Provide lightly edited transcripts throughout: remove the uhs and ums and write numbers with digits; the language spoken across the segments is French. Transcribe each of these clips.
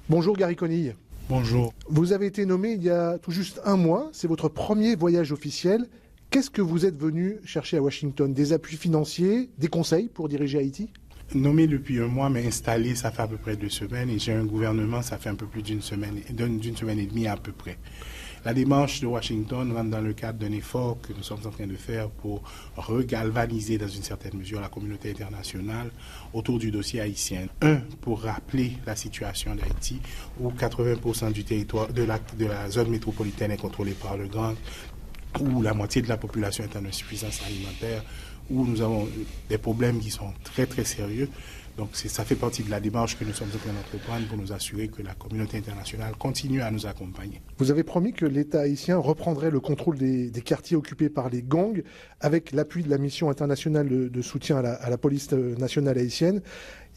Bonjour Gary Conille. Bonjour. Vous avez été nommé il y a tout juste un mois, c'est votre premier voyage officiel. Qu'est-ce que vous êtes venu chercher à Washington? Des appuis financiers, des conseils pour diriger Haïti? Nommé depuis un mois, mais installé, ça fait à peu près 2 semaines. Et j'ai un gouvernement, ça fait un peu plus d'une semaine et demie à peu près. La démarche de Washington rentre dans le cadre d'un effort que nous sommes en train de faire pour regalvaniser dans une certaine mesure la communauté internationale autour du dossier haïtien. Pour rappeler la situation d'Haïti, où 80% du territoire de la zone métropolitaine est contrôlé par le gang, où la moitié de la population est en insuffisance alimentaire, où nous avons des problèmes qui sont très très sérieux. Donc ça fait partie de la démarche que nous sommes en train d'entreprendre pour nous assurer que la communauté internationale continue à nous accompagner. Vous avez promis que l'État haïtien reprendrait le contrôle des quartiers occupés par les gangs avec l'appui de la mission internationale de soutien à la police nationale haïtienne.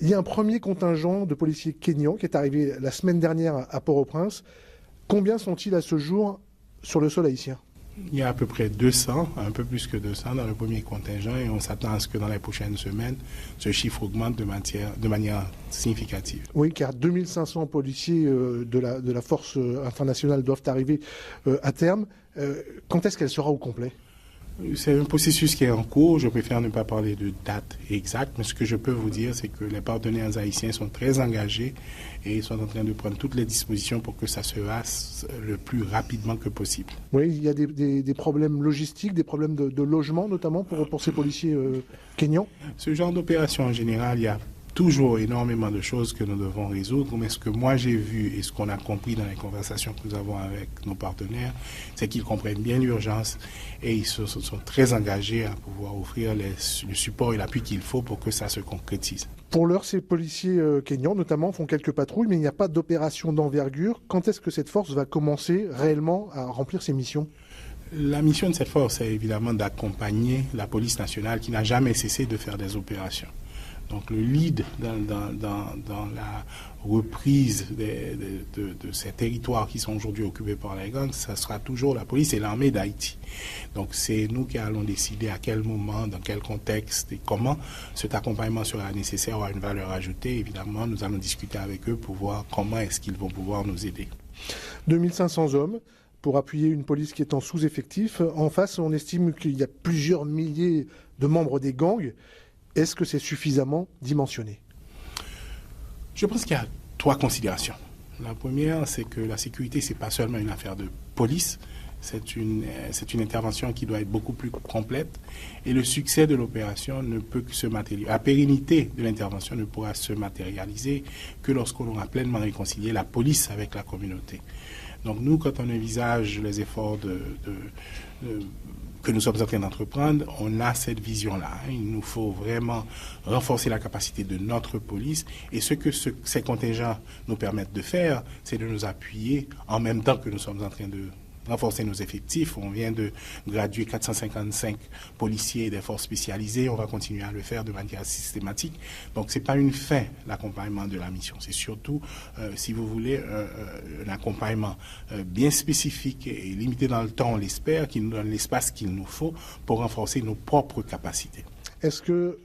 Il y a un premier contingent de policiers kényans qui est arrivé la semaine dernière à Port-au-Prince. Combien sont-ils à ce jour sur le sol haïtien ? Il y a à peu près 200, un peu plus que 200 dans le premier contingent et on s'attend à ce que dans les prochaines semaines, ce chiffre augmente de manière significative. Oui, car 2500 policiers de la force internationale doivent arriver à terme. Quand est-ce qu'elle sera au complet ? C'est un processus qui est en cours. Je préfère ne pas parler de date exacte, mais ce que je peux vous dire, c'est que les partenaires haïtiens sont très engagés et sont en train de prendre toutes les dispositions pour que ça se fasse le plus rapidement que possible. Oui, il y a des problèmes logistiques, des problèmes de logement notamment pour ces policiers kényans. Ce genre d'opération en général, il y a toujours énormément de choses que nous devons résoudre, mais ce que moi j'ai vu et ce qu'on a compris dans les conversations que nous avons avec nos partenaires, c'est qu'ils comprennent bien l'urgence et ils sont très engagés à pouvoir offrir le support et l'appui qu'il faut pour que ça se concrétise. Pour l'heure, ces policiers kényans notamment font quelques patrouilles, mais il n'y a pas d'opération d'envergure. Quand est-ce que cette force va commencer réellement à remplir ses missions ? La mission de cette force est évidemment d'accompagner la police nationale qui n'a jamais cessé de faire des opérations. Donc le lead dans la reprise de ces territoires qui sont aujourd'hui occupés par les gangs, ça sera toujours la police et l'armée d'Haïti. Donc c'est nous qui allons décider à quel moment, dans quel contexte et comment cet accompagnement sera nécessaire ou à une valeur ajoutée. Évidemment, nous allons discuter avec eux pour voir comment est-ce qu'ils vont pouvoir nous aider. 2500 hommes pour appuyer une police qui est en sous-effectif. En face, on estime qu'il y a plusieurs milliers de membres des gangs. Est-ce que c'est suffisamment dimensionné ? Je pense qu'il y a 3 considérations. La première, c'est que la sécurité, ce n'est pas seulement une affaire de police, c'est une intervention qui doit être beaucoup plus complète et le succès de l'opération ne peut que se matérialiser. La pérennité de l'intervention ne pourra se matérialiser que lorsqu'on aura pleinement réconcilié la police avec la communauté. Donc nous, quand on envisage les efforts que nous sommes en train d'entreprendre, on a cette vision-là. Il nous faut vraiment renforcer la capacité de notre police et ce que ces contingents nous permettent de faire, c'est de nous appuyer en même temps que nous sommes en train de renforcer nos effectifs. On vient de graduer 455 policiers des forces spécialisées. On va continuer à le faire de manière systématique. Donc, ce n'est pas une fin, l'accompagnement de la mission. C'est surtout, si vous voulez, un accompagnement bien spécifique et limité dans le temps, on l'espère, qui nous donne l'espace qu'il nous faut pour renforcer nos propres capacités. Est-ce que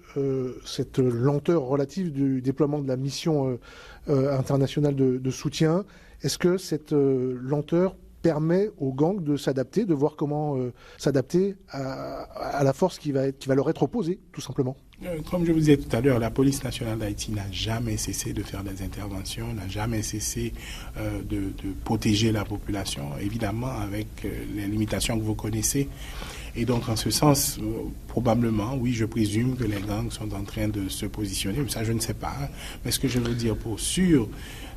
cette lenteur relative du déploiement de la mission internationale de soutien, est-ce que cette lenteur permet aux gangs de s'adapter, de voir comment s'adapter à la force qui va leur être opposée, tout simplement? Comme je vous disais tout à l'heure, la police nationale d'Haïti n'a jamais cessé de faire des interventions, n'a jamais cessé de protéger la population, évidemment avec les limitations que vous connaissez. Et donc, en ce sens, probablement, oui, je présume que les gangs sont en train de se positionner. Mais ça, je ne sais pas. Hein. Mais ce que je veux dire pour sûr,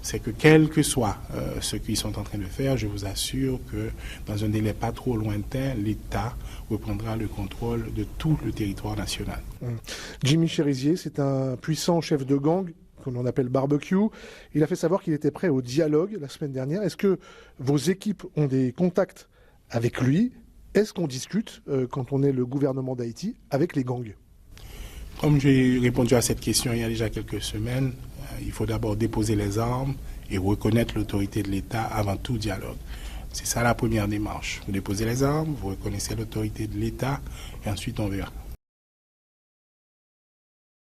c'est que quel que soit ce qu'ils sont en train de faire, je vous assure que dans un délai pas trop lointain, l'État reprendra le contrôle de tout le territoire national. Jimmy Cherizier, c'est un puissant chef de gang qu'on en appelle barbecue. Il a fait savoir qu'il était prêt au dialogue la semaine dernière. Est-ce que vos équipes ont des contacts avec lui ? Est-ce qu'on discute, quand on est le gouvernement d'Haïti, avec les gangs ? Comme j'ai répondu à cette question il y a déjà quelques semaines, il faut d'abord déposer les armes et reconnaître l'autorité de l'État avant tout dialogue. C'est ça la première démarche. Vous déposez les armes, vous reconnaissez l'autorité de l'État et ensuite on verra.